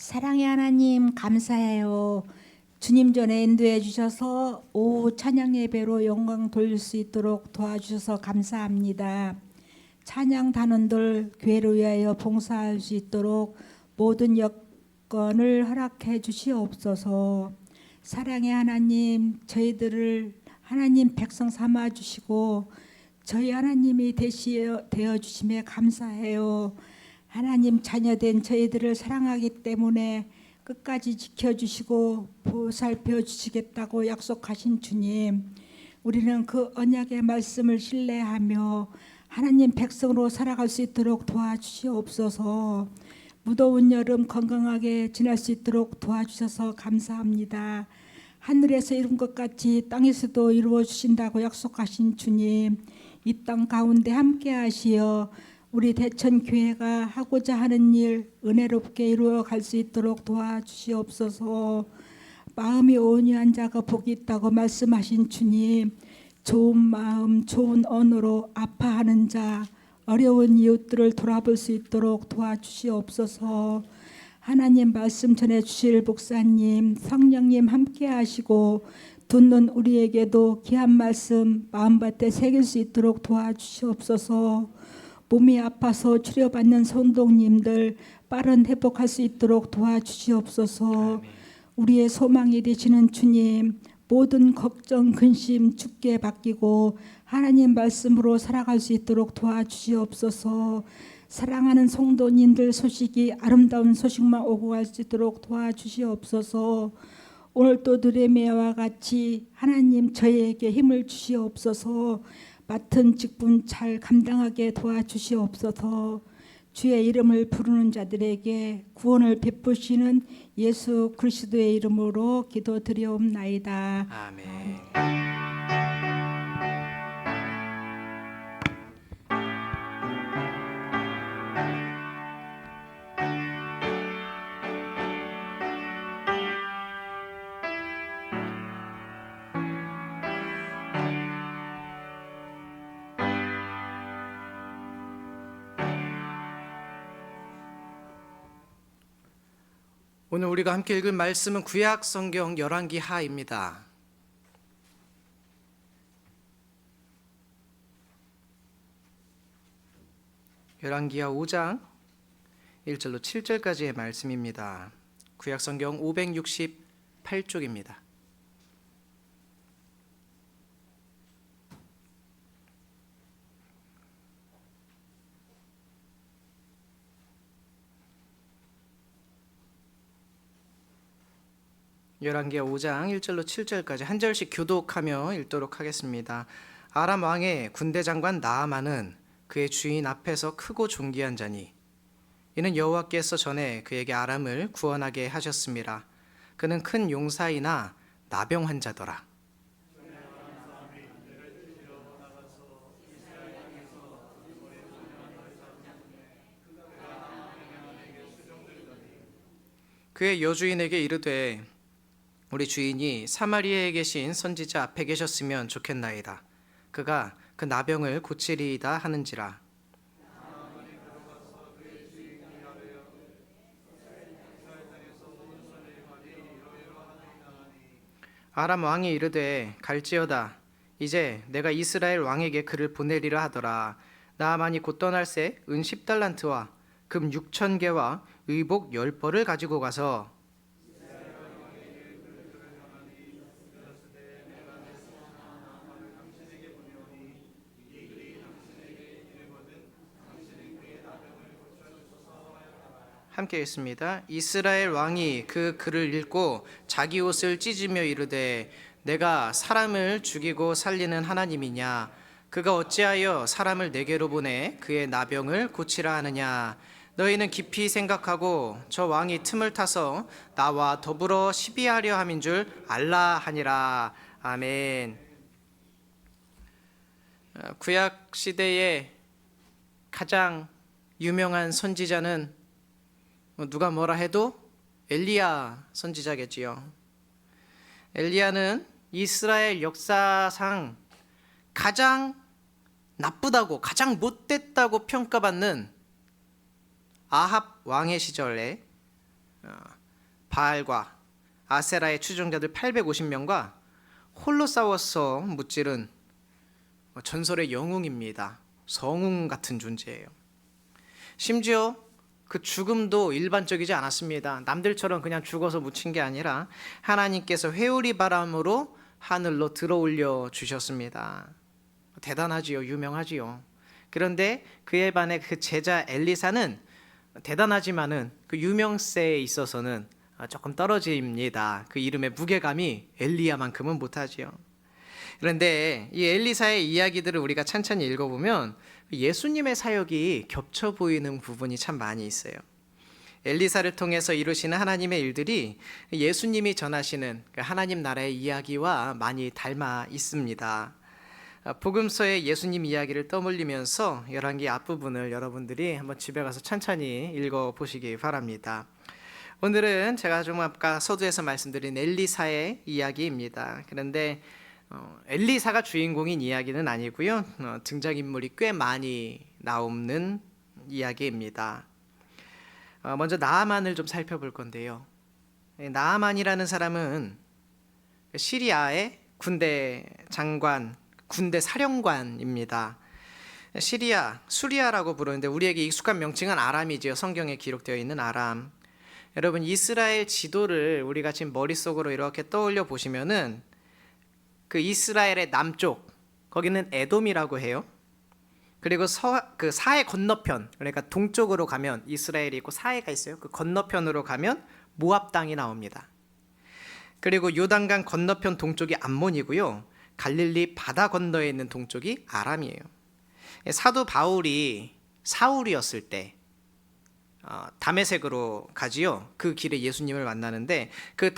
사랑의 하나님 감사해요. 주님 전에 인도해 주셔서 오후 찬양 예배로 영광 돌릴 수 있도록 도와주셔서 감사합니다. 찬양 단원들 교회를 위하여 봉사할 수 있도록 모든 여건을 허락해 주시옵소서. 사랑의 하나님, 저희들을 하나님 백성 삼아 주시고 저희 하나님이 되어 주심에 감사해요. 하나님 자녀된 저희들을 사랑하기 때문에 끝까지 지켜주시고 보살펴 주시겠다고 약속하신 주님, 우리는 그 언약의 말씀을 신뢰하며 하나님 백성으로 살아갈 수 있도록 도와주시옵소서. 무더운 여름 건강하게 지날 수 있도록 도와주셔서 감사합니다. 하늘에서 이룬 것 같이 땅에서도 이루어 주신다고 약속하신 주님, 이 땅 가운데 함께 하시어 우리 대천교회가 하고자 하는 일 은혜롭게 이루어 갈 수 있도록 도와주시옵소서. 마음이 온유한 자가 복이 있다고 말씀하신 주님, 좋은 마음 좋은 언어로 아파하는 자 어려운 이웃들을 돌아볼 수 있도록 도와주시옵소서. 하나님 말씀 전해주실 목사님 성령님 함께 하시고 듣는 우리에게도 귀한 말씀 마음밭에 새길 수 있도록 도와주시옵소서. 몸이 아파서 치료받는 성도님들 빠른 회복할 수 있도록 도와주시옵소서. 우리의 소망이 되시는 주님, 모든 걱정 근심 주께 맡기고 하나님 말씀으로 살아갈 수 있도록 도와주시옵소서. 사랑하는 성도님들 소식이 아름다운 소식만 오고 갈 수 있도록 도와주시옵소서. 오늘 또 느레미야와 같이 하나님 저희에게 힘을 주시옵소서. 맡은 직분 잘 감당하게 도와주시옵소서. 주의 이름을 부르는 자들에게 구원을 베푸시는 예수 그리스도의 이름으로 기도드리옵나이다. 아멘. 오늘 우리가 함께 읽을 말씀은 구약 성경 열왕기 하입니다. 열왕기하 5장 1절로 7절까지의 말씀입니다. 구약 성경 568쪽입니다. 열왕기하 5장 1절로 7절까지 한 절씩 교독하며 읽도록 하겠습니다. 아람 왕의 군대 장관 나아만은 그의 주인 앞에서 크고 존귀한 자니 이는 여호와께서 전에 그에게 아람을 구원하게 하셨습니다. 그는 큰 용사이나 나병 환자더라. 그의 여주인에게 이르되 우리 주인이 사마리아에 계신 선지자 앞에 계셨으면 좋겠나이다. 그가 그 나병을 고치리이다 하는지라. 아람 왕이 이르되 갈지어다. 이제 내가 이스라엘 왕에게 그를 보내리라 하더라. 나아만이 곧 떠날새 은 10달란트와 금 6,000개와 의복 10벌을 가지고 가서 함께 읽습니다. 이스라엘 왕이 그 글을 읽고 자기 옷을 찢으며 이르되 내가 사람을 죽이고 살리는 하나님이냐? 그가 어찌하여 사람을 내게로 보내 그의 나병을 고치라 하느냐? 너희는 깊이 생각하고 저 왕이 틈을 타서 나와 더불어 시비하려 함인 줄 알라 하니라. 아멘. 구약 시대의 가장 유명한 선지자는 누가 뭐라 해도 엘리야 선지자겠지요. 엘리야는 이스라엘 역사상 가장 나쁘다고 가장 못됐다고 평가받는 아합 왕의 시절에 바알과 아세라의 추종자들 850명과 홀로 싸워서 무찌른 전설의 영웅입니다. 성웅 같은 존재예요. 심지어 그 죽음도 일반적이지 않았습니다. 남들처럼 그냥 죽어서 묻힌 게 아니라 하나님께서 회오리 바람으로 하늘로 들어올려 주셨습니다. 대단하지요. 유명하지요. 그런데 그에 반해 그 제자 엘리사는 대단하지만은 그 유명세에 있어서는 조금 떨어집니다. 그 이름의 무게감이 엘리야만큼은 못하지요. 그런데 이 엘리사의 이야기들을 우리가 찬찬히 읽어보면 예수님의 사역이 겹쳐 보이는 부분이 참 많이 있어요. 엘리사를 통해서 이루시는 하나님의 일들이 예수님이 전하시는 하나님 나라의 이야기와 많이 닮아 있습니다. 복음서의 예수님 이야기를 떠올리면서 열왕기 앞부분을 여러분들이 한번 집에 가서 천천히 읽어보시기 바랍니다. 오늘은 제가 좀 아까 서두에서 말씀드린 엘리사의 이야기입니다. 그런데 엘리사가 주인공인 이야기는 아니고요. 등장인물이 꽤 많이 나오는 이야기입니다. 먼저 나아만을 좀 살펴볼 건데요. 나아만이라는 사람은 시리아의 군대 장관, 군대 사령관입니다. 수리아라고 부르는데 우리에게 익숙한 명칭은 아람이지요. 성경에 기록되어 있는 아람. 여러분, 이스라엘 지도를 우리가 지금 머릿속으로 이렇게 떠올려 보시면은 그 이스라엘의 남쪽, 거기는 에돔이라고 해요. 그리고 그 사해 건너편, 그러니까 동쪽으로 가면 이스라엘이 있고 사해가 있어요. 그 건너편으로 가면 모압 땅이 나옵니다. 그리고 요단강 건너편 동쪽이 암몬이고요. 갈릴리 바다 건너에 있는 동쪽이 아람이에요. 사도 바울이 사울이었을 때 다메섹으로 가지요. 그 길에 예수님을 만나는데 그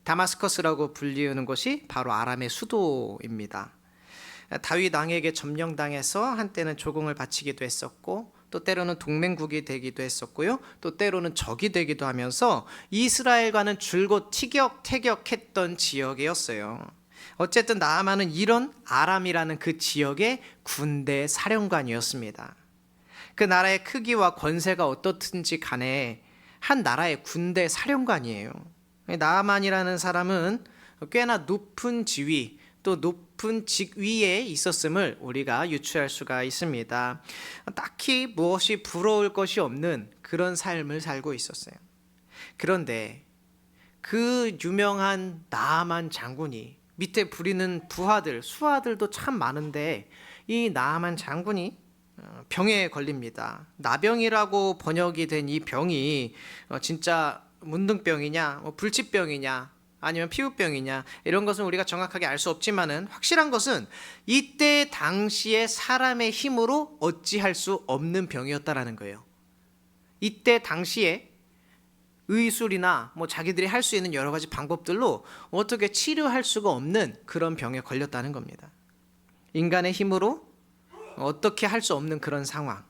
다마스커스라고 불리우는 곳이 바로 아람의 수도입니다. 다윗 왕에게 점령당해서 한때는 조공을 바치기도 했었고 또 때로는 동맹국이 되기도 했었고요. 또 때로는 적이 되기도 하면서 이스라엘과는 줄곧 티격태격했던 지역이었어요. 어쨌든 나아만은 이런 아람이라는 그 지역의 군대 사령관이었습니다. 그 나라의 크기와 권세가 어떻든지 간에 한 나라의 군대 사령관이에요. 나아만이라는 사람은 꽤나 높은 지위 또 높은 직위에 있었음을 우리가 유추할 수가 있습니다. 딱히 무엇이 부러울 것이 없는 그런 삶을 살고 있었어요. 그런데 그 유명한 나아만 장군이 밑에 부리는 부하들, 수하들도 참 많은데 이 나아만 장군이 병에 걸립니다. 나병이라고 번역이 된 이 병이 진짜 문둥병이냐, 불치병이냐, 아니면 피부병이냐 이런 것은 우리가 정확하게 알 수 없지만은 확실한 것은 이때 당시에 사람의 힘으로 어찌할 수 없는 병이었다라는 거예요. 이때 당시에 의술이나 자기들이 할 수 있는 여러 가지 방법들로 어떻게 치료할 수가 없는 그런 병에 걸렸다는 겁니다. 인간의 힘으로 어떻게 할 수 없는 그런 상황.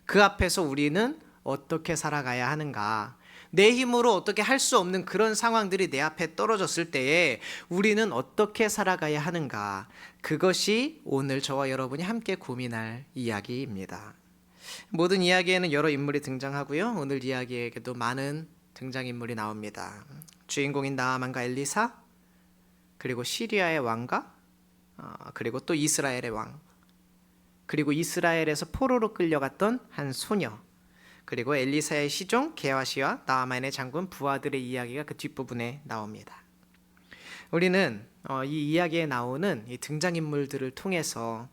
그 앞에서 우리는 어떻게 살아가야 하는가? 내 힘으로 어떻게 할 수 없는 그런 상황들이 내 앞에 떨어졌을 때에 우리는 어떻게 살아가야 하는가? 그것이 오늘 저와 여러분이 함께 고민할 이야기입니다. 모든 이야기에는 여러 인물이 등장하고요. 오늘 이야기에게도 많은 등장인물이 나옵니다. 주인공인 나아만과 엘리사, 그리고 시리아의 왕과 그리고 또 이스라엘의 왕, 그리고 이스라엘에서 포로로 끌려갔던 한 소녀, 그리고 엘리사의 시종 게하시와 나아만의 장군 부하들의 이야기가 그 뒷부분에 나옵니다. 우리는 이 이야기에 나오는 이 등장인물들을 통해서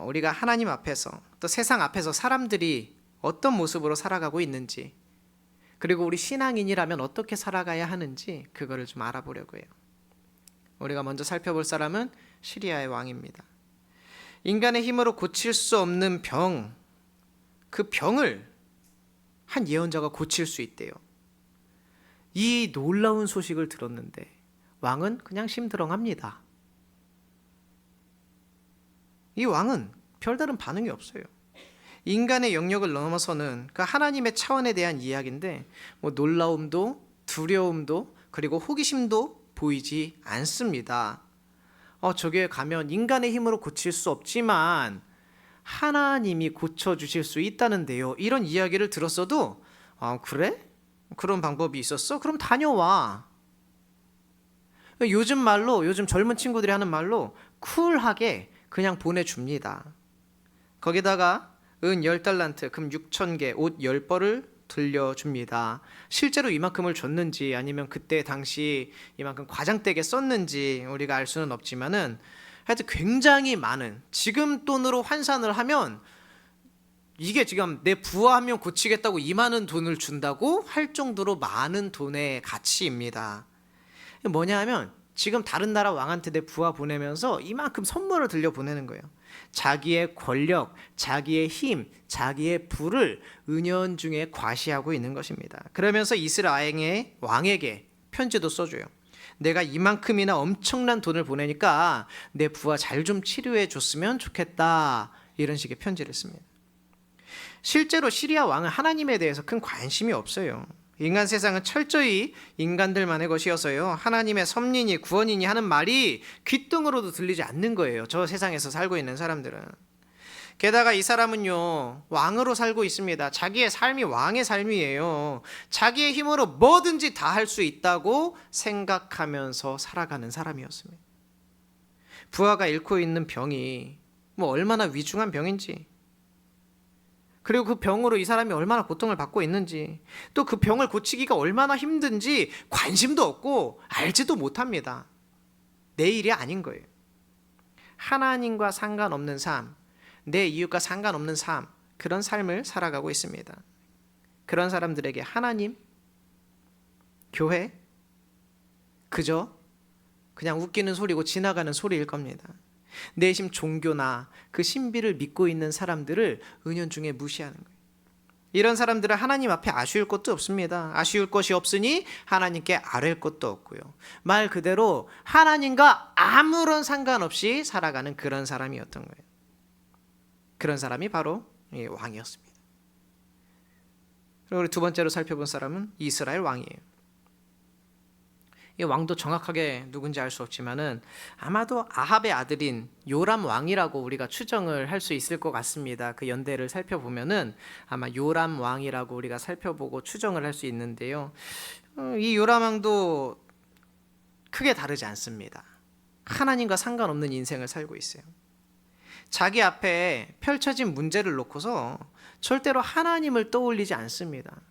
우리가 하나님 앞에서 또 세상 앞에서 사람들이 어떤 모습으로 살아가고 있는지, 그리고 우리 신앙인이라면 어떻게 살아가야 하는지 그거를 좀 알아보려고 해요. 우리가 먼저 살펴볼 사람은 시리아의 왕입니다. 인간의 힘으로 고칠 수 없는 병, 그 병을 한 예언자가 고칠 수 있대요. 이 놀라운 소식을 들었는데 왕은 그냥 심드렁합니다. 이 왕은 별다른 반응이 없어요. 인간의 영역을 넘어서는 그 하나님의 차원에 대한 이야기인데 놀라움도 두려움도 그리고 호기심도 보이지 않습니다. 저기에 가면 인간의 힘으로 고칠 수 없지만 하나님이 고쳐주실 수 있다는데요. 이런 이야기를 들었어도 그래? 그런 방법이 있었어? 그럼 다녀와. 요즘 말로, 요즘 젊은 친구들이 하는 말로 쿨하게 그냥 보내줍니다. 거기다가 은 10달란트, 금 6,000개, 옷 10벌을 들려줍니다. 실제로 이만큼을 줬는지 아니면 그때 당시 이만큼 과장되게 썼는지 우리가 알 수는 없지만은 하여튼 굉장히 많은, 지금 돈으로 환산을 하면 이게 지금 내 부하 한 명 고치겠다고 이 많은 돈을 준다고 할 정도로 많은 돈의 가치입니다. 뭐냐 하면 지금 다른 나라 왕한테 내 부하 보내면서 이만큼 선물을 들려 보내는 거예요. 자기의 권력, 자기의 힘, 자기의 부를 은연중에 과시하고 있는 것입니다. 그러면서 이스라엘의 왕에게 편지도 써줘요. 내가 이만큼이나 엄청난 돈을 보내니까 내 부하 잘 좀 치료해 줬으면 좋겠다. 이런 식의 편지를 씁니다. 실제로 시리아 왕은 하나님에 대해서 큰 관심이 없어요. 인간 세상은 철저히 인간들만의 것이어서요, 하나님의 섭리니 구원이니 하는 말이 귓등으로도 들리지 않는 거예요. 저 세상에서 살고 있는 사람들은. 게다가 이 사람은요, 왕으로 살고 있습니다. 자기의 삶이 왕의 삶이에요. 자기의 힘으로 뭐든지 다 할 수 있다고 생각하면서 살아가는 사람이었습니다. 부하가 앓고 있는 병이 뭐 얼마나 위중한 병인지, 그리고 그 병으로 이 사람이 얼마나 고통을 받고 있는지, 또 그 병을 고치기가 얼마나 힘든지 관심도 없고 알지도 못합니다. 내 일이 아닌 거예요. 하나님과 상관없는 삶, 내 이웃과 상관없는 삶, 그런 삶을 살아가고 있습니다. 그런 사람들에게 하나님, 교회, 그냥 웃기는 소리고 지나가는 소리일 겁니다. 내심 종교나 그 신비를 믿고 있는 사람들을 은연중에 무시하는 거예요. 이런 사람들은 하나님 앞에 아쉬울 것도 없습니다. 아쉬울 것이 없으니 하나님께 아뢰을 것도 없고요. 말 그대로 하나님과 아무런 상관없이 살아가는 그런 사람이었던 거예요. 그런 사람이 바로 왕이었습니다. 그리고 우리 두 번째로 살펴본 사람은 이스라엘 왕이에요. 이 왕도 정확하게 누군지 알 수 없지만은 아마도 아합의 아들인 요람 왕이라고 우리가 추정을 할 수 있을 것 같습니다. 그 연대를 살펴보면은 아마 요람 왕이라고 우리가 살펴보고 추정을 할 수 있는데요. 이 요람 왕도 크게 다르지 않습니다. 하나님과 상관없는 인생을 살고 있어요. 자기 앞에 펼쳐진 문제를 놓고서 절대로 하나님을 떠올리지 않습니다.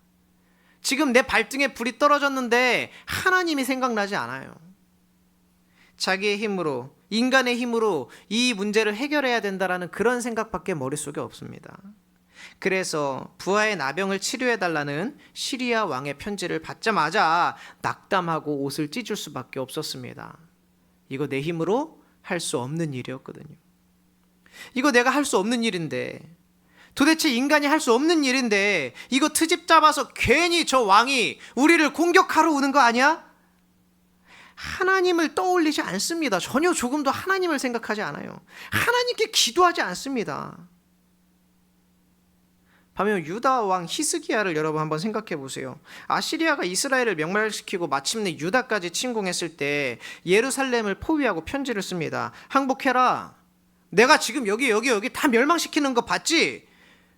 지금 내 발등에 불이 떨어졌는데 하나님이 생각나지 않아요. 자기의 힘으로, 인간의 힘으로 이 문제를 해결해야 된다라는 그런 생각밖에 머릿속에 없습니다. 그래서 부하의 나병을 치료해달라는 시리아 왕의 편지를 받자마자 낙담하고 옷을 찢을 수밖에 없었습니다. 이거 내 힘으로 할 수 없는 일이었거든요. 이거 내가 할 수 없는 일인데, 도대체 인간이 할 수 없는 일인데 이거 트집 잡아서 괜히 저 왕이 우리를 공격하러 오는 거 아니야? 하나님을 떠올리지 않습니다. 전혀 조금도 하나님을 생각하지 않아요. 하나님께 기도하지 않습니다. 반면 유다 왕 히스기야를 여러분 한번 생각해 보세요. 아시리아가 이스라엘을 멸망시키고 마침내 유다까지 침공했을 때 예루살렘을 포위하고 편지를 씁니다. 항복해라. 내가 지금 여기 다 멸망시키는 거 봤지?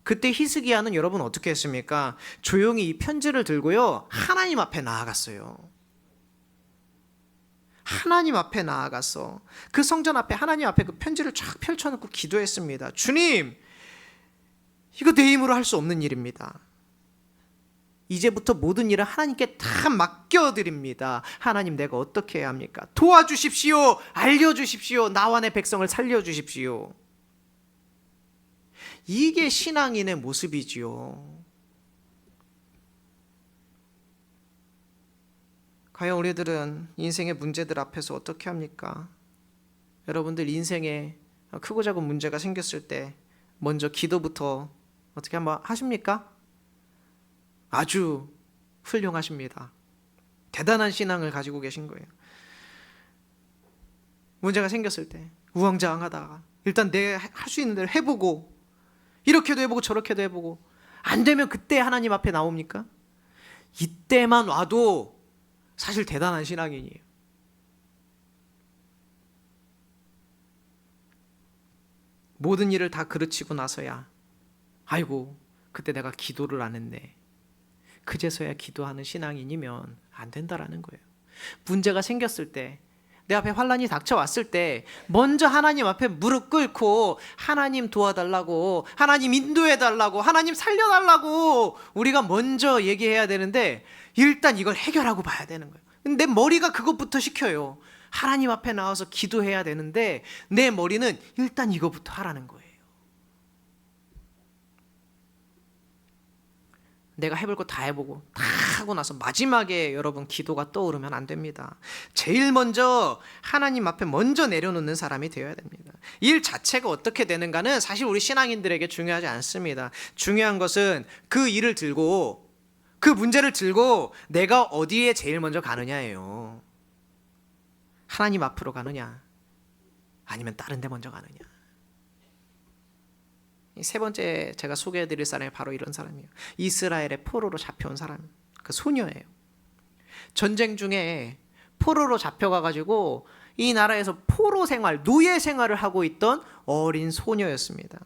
그때 히스기야는 여러분 어떻게 했습니까? 조용히 이 편지를 들고요, 하나님 앞에 나아갔어요. 하나님 앞에 나아갔어. 그 성전 앞에, 하나님 앞에 그 편지를 쫙 펼쳐놓고 기도했습니다. 주님, 이거 내 힘으로 할 수 없는 일입니다. 이제부터 모든 일을 하나님께 다 맡겨드립니다. 하나님, 내가 어떻게 해야 합니까? 도와주십시오. 알려주십시오. 나와 내 백성을 살려주십시오. 이게 신앙인의 모습이지요. 과연 우리들은 인생의 문제들 앞에서 어떻게 합니까? 여러분들 인생에 크고 작은 문제가 생겼을 때 먼저 기도부터 어떻게 한번 하십니까? 아주 훌륭하십니다. 대단한 신앙을 가지고 계신 거예요. 문제가 생겼을 때 우왕좌왕하다가 일단 내 할 수 있는 대로 해보고, 이렇게도 해보고 저렇게도 해보고, 안 되면 그때 하나님 앞에 나옵니까? 이때만 와도 사실 대단한 신앙인이에요. 모든 일을 다 그르치고 나서야, 아이고 그때 내가 기도를 안 했네, 그제서야 기도하는 신앙인이면 안 된다라는 거예요. 문제가 생겼을 때, 내 앞에 환난이 닥쳐왔을 때 먼저 하나님 앞에 무릎 꿇고 하나님 도와달라고, 하나님 인도해달라고, 하나님 살려달라고 우리가 먼저 얘기해야 되는데 일단 이걸 해결하고 봐야 되는 거예요. 내 머리가 그것부터 시켜요. 하나님 앞에 나와서 기도해야 되는데 내 머리는 일단 이거부터 하라는 거예요. 내가 해볼 거 다 해보고 다 하고 나서 마지막에 여러분 기도가 떠오르면 안 됩니다. 제일 먼저 하나님 앞에 먼저 내려놓는 사람이 되어야 됩니다. 일 자체가 어떻게 되는가는 사실 우리 신앙인들에게 중요하지 않습니다. 중요한 것은 그 일을 들고, 그 문제를 들고 내가 어디에 제일 먼저 가느냐예요. 하나님 앞으로 가느냐 아니면 다른 데 먼저 가느냐. 세 번째 제가 소개해드릴 사람이 바로 이런 사람이에요. 이스라엘의 포로로 잡혀온 사람, 그 소녀예요. 전쟁 중에 포로로 잡혀가가지고 이 나라에서 포로 생활, 노예 생활을 하고 있던 어린 소녀였습니다.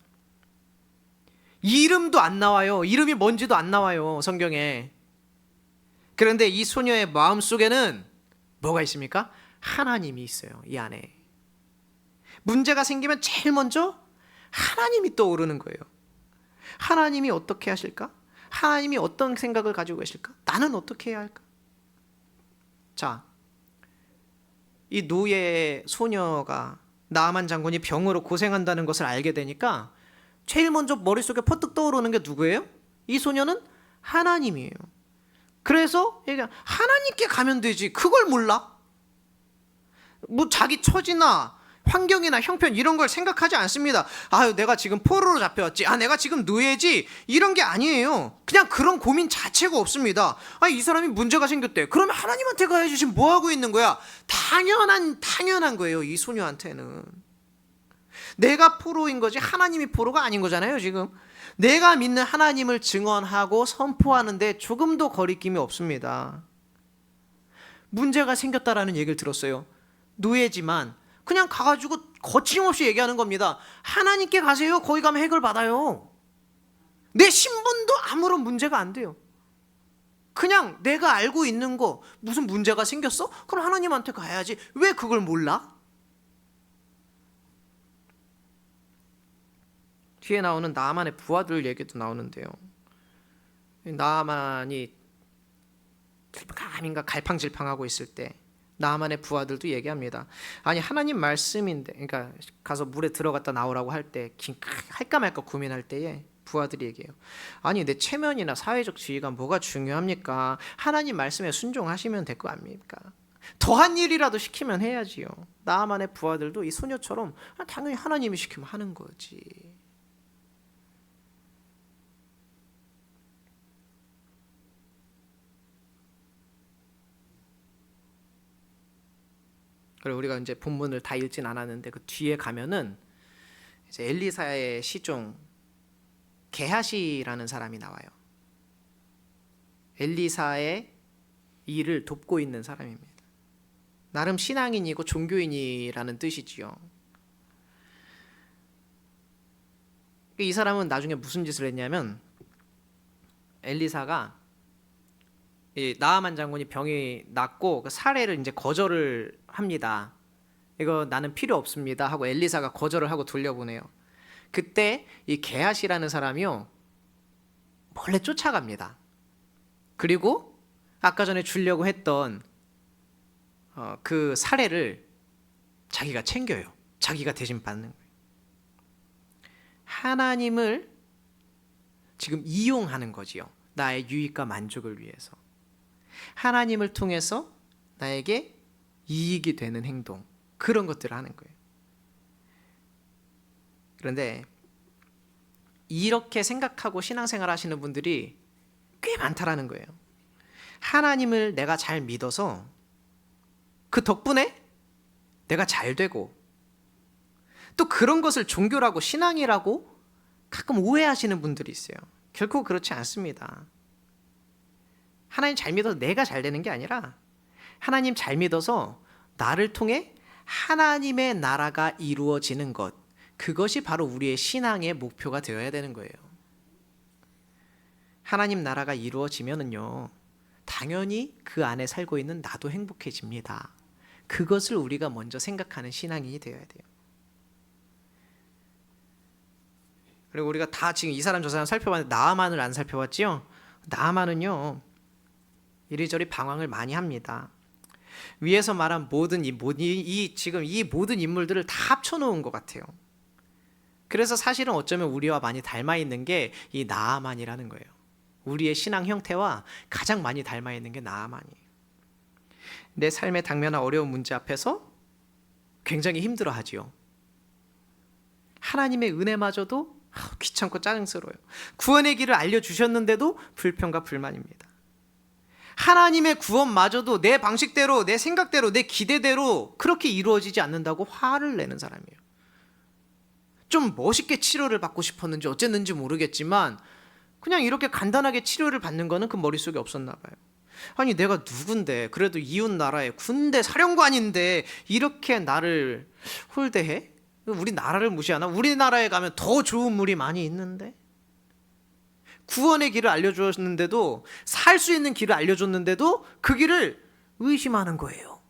이름도 안 나와요. 이름이 뭔지도 안 나와요, 성경에. 그런데 이 소녀의 마음속에는 뭐가 있습니까? 하나님이 있어요, 이 안에. 문제가 생기면 제일 먼저 하나님이 떠오르는 거예요. 하나님이 어떻게 하실까? 하나님이 어떤 생각을 가지고 계실까? 나는 어떻게 해야 할까? 자, 이 노예 소녀가 나아만 장군이 병으로 고생한다는 것을 알게 되니까 제일 먼저 머릿속에 퍼뜩 떠오르는 게 누구예요? 이 소녀는 하나님이에요. 그래서 하나님께 가면 되지, 그걸 몰라? 뭐 자기 처지나 환경이나 형편 이런 걸 생각하지 않습니다. 아유, 내가 지금 포로로 잡혀왔지, 내가 지금 노예지, 이런 게 아니에요. 그냥 그런 고민 자체가 없습니다. 이 사람이 문제가 생겼대. 그러면 하나님한테 가야지, 지금 뭐 하고 있는 거야? 당연한 거예요, 이 소녀한테는. 내가 포로인 거지 하나님이 포로가 아닌 거잖아요. 지금 내가 믿는 하나님을 증언하고 선포하는데 조금도 거리낌이 없습니다. 문제가 생겼다라는 얘기를 들었어요. 노예지만 그냥 가가지고 거침없이 얘기하는 겁니다. 하나님께 가세요. 거기 가면 해결 받아요. 내 신분도 아무런 문제가 안 돼요. 그냥 내가 알고 있는 거, 무슨 문제가 생겼어? 그럼 하나님한테 가야지. 왜 그걸 몰라? 뒤에 나오는 나아만의 부하들 얘기도 나오는데요. 나아만이 감인가 갈팡질팡하고 있을 때 나아만의 부하들도 얘기합니다. 아니, 하나님 말씀인데, 그러니까 가서 물에 들어갔다 나오라고 할 때 할까 말까 고민할 때에 부하들이 얘기해요. 아니, 내 체면이나 사회적 지위가 뭐가 중요합니까? 하나님 말씀에 순종하시면 될 거 아닙니까? 더한 일이라도 시키면 해야지요. 나아만의 부하들도 이 소녀처럼 당연히 하나님이 시키면 하는 거지. 그리고 우리가 이제 본문을 다 읽진 않았는데 그 뒤에 가면은 이제 엘리사의 시종 게하시라는 사람이 나와요. 엘리사의 일을 돕고 있는 사람입니다. 나름 신앙인이고 종교인이라는 뜻이지요. 이 사람은 나중에 무슨 짓을 했냐면, 엘리사가 나아만 장군이 병이 낫고 그 사례를 이제 거절을 합니다. 이거 나는 필요 없습니다 하고 엘리사가 거절을 하고 돌려보내요. 그때 이 게하시라는 사람이요, 몰래 쫓아갑니다. 그리고 아까 전에 주려고 했던 그 사례를 자기가 챙겨요. 자기가 대신 받는 거예요. 하나님을 지금 이용하는 거지요. 나의 유익과 만족을 위해서. 하나님을 통해서 나에게 이익이 되는 행동, 그런 것들을 하는 거예요. 그런데 이렇게 생각하고 신앙생활 하시는 분들이 꽤 많다라는 거예요. 하나님을 내가 잘 믿어서 그 덕분에 내가 잘 되고, 또 그런 것을 종교라고 신앙이라고 가끔 오해하시는 분들이 있어요. 결코 그렇지 않습니다. 하나님 잘 믿어서 내가 잘 되는 게 아니라 하나님 잘 믿어서 나를 통해 하나님의 나라가 이루어지는 것, 그것이 바로 우리의 신앙의 목표가 되어야 되는 거예요. 하나님 나라가 이루어지면은요, 당연히 그 안에 살고 있는 나도 행복해집니다. 그것을 우리가 먼저 생각하는 신앙인이 되어야 돼요. 그리고 우리가 다 지금 이 사람 저 사람 살펴봤는데 나아만을 안 살펴봤지요? 나아만은요, 이리저리 방황을 많이 합니다. 위에서 말한 지금 이 모든 인물들을 다 합쳐놓은 것 같아요. 그래서 사실은 어쩌면 우리와 많이 닮아 있는 게 이 나아만이라는 거예요. 우리의 신앙 형태와 가장 많이 닮아 있는 게 나아만이에요. 내 삶에 당면한 어려운 문제 앞에서 굉장히 힘들어하지요. 하나님의 은혜마저도 귀찮고 짜증스러워요. 구원의 길을 알려주셨는데도 불평과 불만입니다. 하나님의 구원마저도 내 방식대로, 내 생각대로, 내 기대대로 그렇게 이루어지지 않는다고 화를 내는 사람이에요. 좀 멋있게 치료를 받고 싶었는지 어쨌는지 모르겠지만 그냥 이렇게 간단하게 치료를 받는 거는 그 머릿속에 없었나 봐요. 아니 내가 누군데, 그래도 이웃 나라의 군대 사령관인데 이렇게 나를 홀대해? 우리 나라를 무시하나? 우리나라에 가면 더 좋은 물이 많이 있는데? 구원의 길을 알려주었는데도, 살 수 있는 길을 알려줬는데도 그 길을 의심하는 거예요.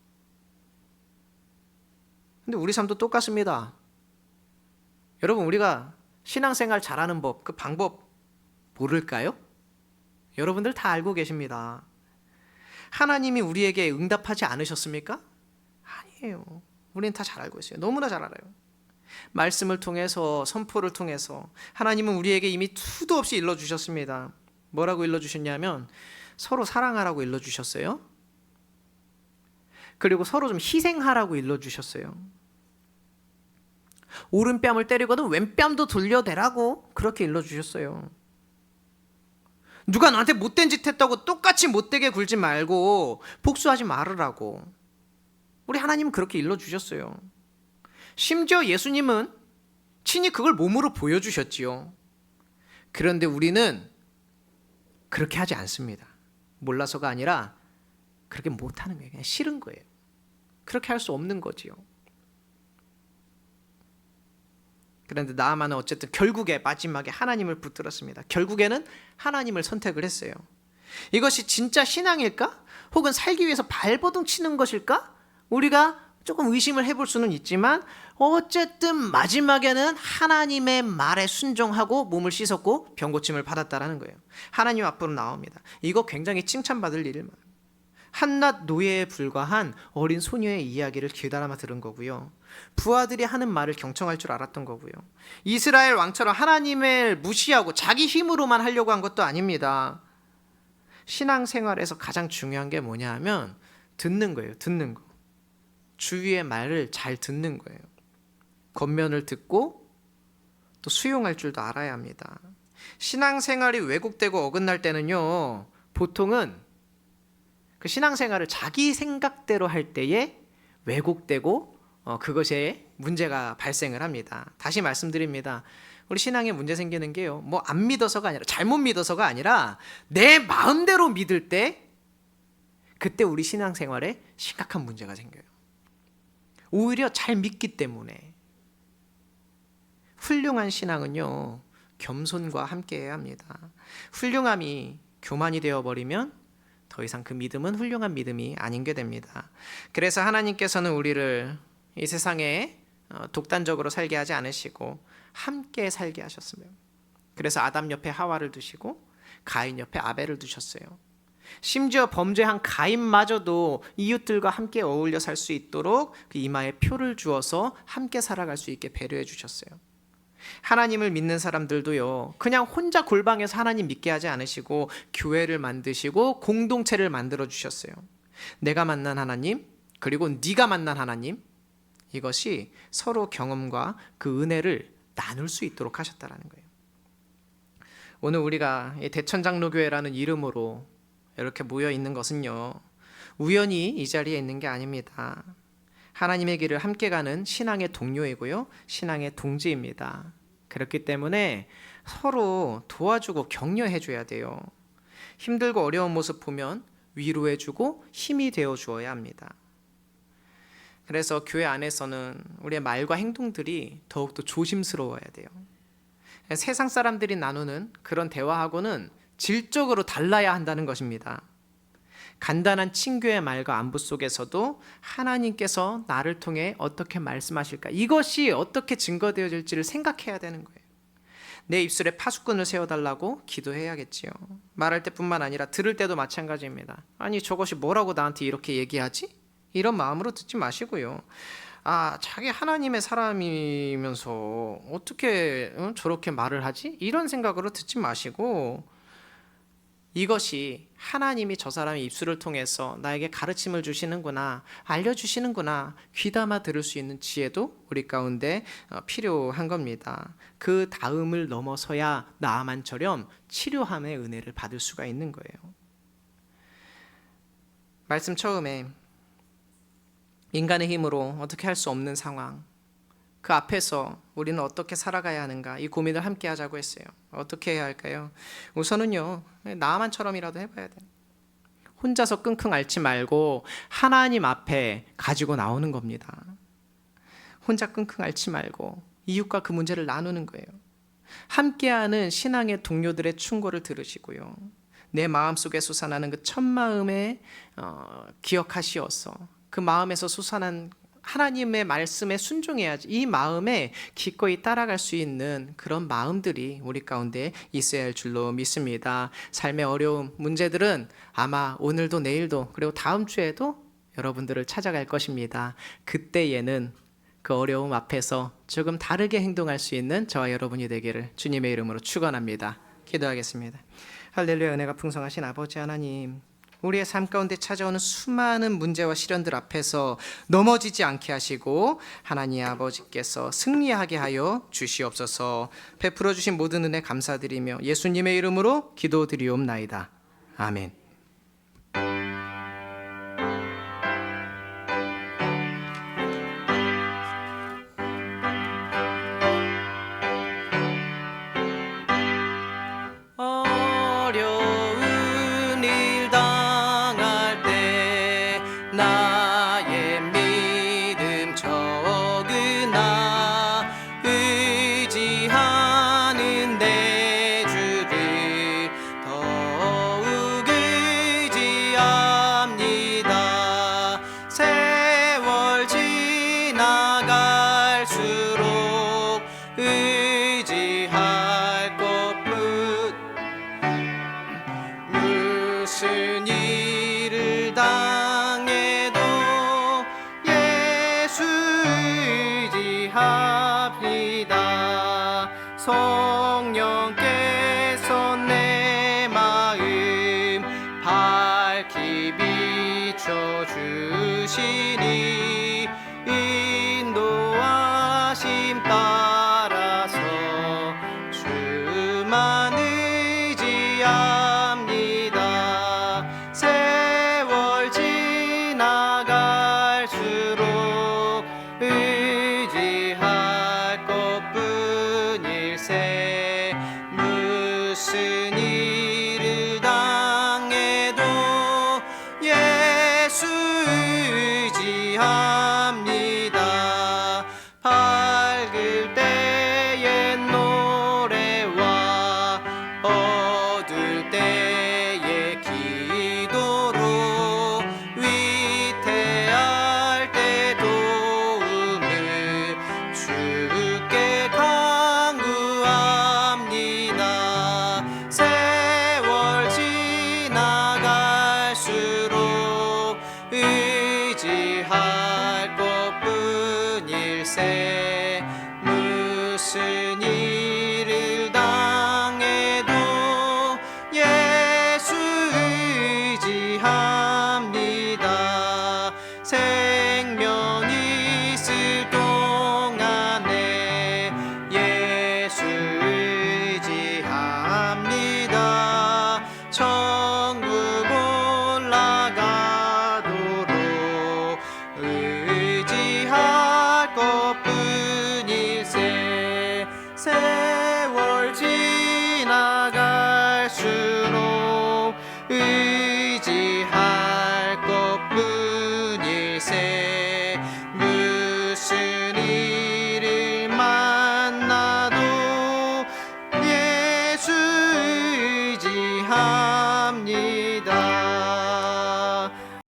근데 우리 삶도 똑같습니다. 여러분, 우리가 신앙생활 잘하는 법, 그 방법 모를까요? 여러분들 다 알고 계십니다. 하나님이 우리에게 응답하지 않으셨습니까? 아니에요. 우리는 다 잘 알고 있어요. 너무나 잘 알아요. 말씀을 통해서, 선포를 통해서 하나님은 우리에게 이미 투도 없이 일러주셨습니다. 뭐라고 일러주셨냐면 서로 사랑하라고 일러주셨어요. 그리고 서로 좀 희생하라고 일러주셨어요. 오른뺨을 때리거든 왼뺨도 돌려대라고 그렇게 일러주셨어요. 누가 너한테 못된 짓 했다고 똑같이 못되게 굴지 말고 복수하지 말으라고. 우리 하나님은 그렇게 일러주셨어요. 심지어 예수님은 친히 그걸 몸으로 보여주셨지요. 그런데 우리는 그렇게 하지 않습니다. 몰라서가 아니라 그렇게 못하는 거예요. 그냥 싫은 거예요. 그렇게 할 수 없는 거지요. 그런데 나아만은 어쨌든 결국에 마지막에 하나님을 붙들었습니다. 결국에는 하나님을 선택을 했어요. 이것이 진짜 신앙일까? 혹은 살기 위해서 발버둥 치는 것일까? 우리가 조금 의심을 해볼 수는 있지만 어쨌든 마지막에는 하나님의 말에 순종하고 몸을 씻었고 병고침을 받았다라는 거예요. 하나님 앞으로 나옵니다. 이거 굉장히 칭찬받을 일입니다. 한낱 노예에 불과한 어린 소녀의 이야기를 귀담아 들은 거고요. 부하들이 하는 말을 경청할 줄 알았던 거고요. 이스라엘 왕처럼 하나님을 무시하고 자기 힘으로만 하려고 한 것도 아닙니다. 신앙생활에서 가장 중요한 게 뭐냐 하면 듣는 거예요. 듣는 거. 주위의 말을 잘 듣는 거예요. 겉면을 듣고 또 수용할 줄도 알아야 합니다. 신앙생활이 왜곡되고 어긋날 때는요, 보통은 그 신앙생활을 자기 생각대로 할 때에 왜곡되고 그것에 문제가 발생을 합니다. 다시 말씀드립니다. 우리 신앙에 문제 생기는 게요, 뭐 안 믿어서가 아니라, 잘못 믿어서가 아니라 내 마음대로 믿을 때 그때 우리 신앙생활에 심각한 문제가 생겨요. 오히려 잘 믿기 때문에. 훌륭한 신앙은요, 겸손과 함께해야 합니다. 훌륭함이 교만이 되어버리면 더 이상 그 믿음은 훌륭한 믿음이 아닌 게 됩니다. 그래서 하나님께서는 우리를 이 세상에 독단적으로 살게 하지 않으시고 함께 살게 하셨습니다. 그래서 아담 옆에 하와를 두시고 가인 옆에 아벨을 두셨어요. 심지어 범죄한 가인마저도 이웃들과 함께 어울려 살 수 있도록 그 이마에 표를 주어서 함께 살아갈 수 있게 배려해 주셨어요. 하나님을 믿는 사람들도요, 그냥 혼자 골방에서 하나님 믿게 하지 않으시고 교회를 만드시고 공동체를 만들어 주셨어요. 내가 만난 하나님, 그리고 네가 만난 하나님, 이것이 서로 경험과 그 은혜를 나눌 수 있도록 하셨다라는 거예요. 오늘 우리가 대천장로교회라는 이름으로 이렇게 모여 있는 것은요, 우연히 이 자리에 있는 게 아닙니다. 하나님의 길을 함께 가는 신앙의 동료이고요, 신앙의 동지입니다. 그렇기 때문에 서로 도와주고 격려해 줘야 돼요. 힘들고 어려운 모습 보면 위로해 주고 힘이 되어 주어야 합니다. 그래서 교회 안에서는 우리의 말과 행동들이 더욱더 조심스러워야 돼요. 세상 사람들이 나누는 그런 대화하고는 질적으로 달라야 한다는 것입니다. 간단한 친구의 말과 안부 속에서도 하나님께서 나를 통해 어떻게 말씀하실까, 이것이 어떻게 증거되어질지를 생각해야 되는 거예요. 내 입술에 파수꾼을 세워달라고 기도해야겠지요. 말할 때뿐만 아니라 들을 때도 마찬가지입니다. 아니, 저것이 뭐라고 나한테 이렇게 얘기하지? 이런 마음으로 듣지 마시고요. 자기 하나님의 사람이면서 어떻게 저렇게 말을 하지? 이런 생각으로 듣지 마시고, 이것이 하나님이 저 사람의 입술을 통해서 나에게 가르침을 주시는구나, 알려주시는구나, 귀담아 들을 수 있는 지혜도 우리 가운데 필요한 겁니다. 그 다음을 넘어서야 나아만처럼 치료함의 은혜를 받을 수가 있는 거예요. 말씀 처음에 인간의 힘으로 어떻게 할 수 없는 상황, 그 앞에서 우리는 어떻게 살아가야 하는가, 이 고민을 함께 하자고 했어요. 어떻게 해야 할까요? 우선은요, 나만처럼이라도 해봐야 돼요. 혼자서 끙끙 앓지 말고 하나님 앞에 가지고 나오는 겁니다. 혼자 끙끙 앓지 말고 이웃과 그 문제를 나누는 거예요. 함께하는 신앙의 동료들의 충고를 들으시고요, 내 마음속에 솟아나는 그 첫 마음에 기억하시어서 그 마음에서 솟아난 하나님의 말씀에 순종해야지, 이 마음에 기꺼이 따라갈 수 있는 그런 마음들이 우리 가운데 있어야 할 줄로 믿습니다. 삶의 어려움, 문제들은 아마 오늘도 내일도 그리고 다음 주에도 여러분들을 찾아갈 것입니다. 그때에는 그 어려움 앞에서 조금 다르게 행동할 수 있는 저와 여러분이 되기를 주님의 이름으로 축원합니다. 기도하겠습니다. 할렐루야. 은혜가 풍성하신 아버지 하나님, 우리의 삶 가운데 찾아오는 수많은 문제와 시련들 앞에서 넘어지지 않게 하시고 하나님 아버지께서 승리하게 하여 주시옵소서. 베풀어 주신 모든 은혜 감사드리며 예수님의 이름으로 기도드리옵나이다. 아멘. 어려운 일 당할 때 나의 믿음 적으나 의지하는 내 주를 더욱 의지합니다. 세월 지나갈수록 의지할 것뿐 무슨 일을 당해도 예수 의지합니다. 성령께서 내 마음 밝히 비춰주시니 인도하심 따라서 주만 의지합니다. 세월 지나갈수록 의지할 것뿐일세. 무슨 일을 당해도 예수 의지합니다. 밝을 때의 노래와 어두울 때의 기도로 위태할 때 도움을 주께 간구합니다. 세월 지나갈수록 의지할 것뿐일세. 무슨 일을 당해도 예수 의지합니다. 생명 있을 동안에 예수 의지합니다. 천국 올라가도록 의지할 것뿐일세. 세월 지나갈수록 의지할 것뿐일세.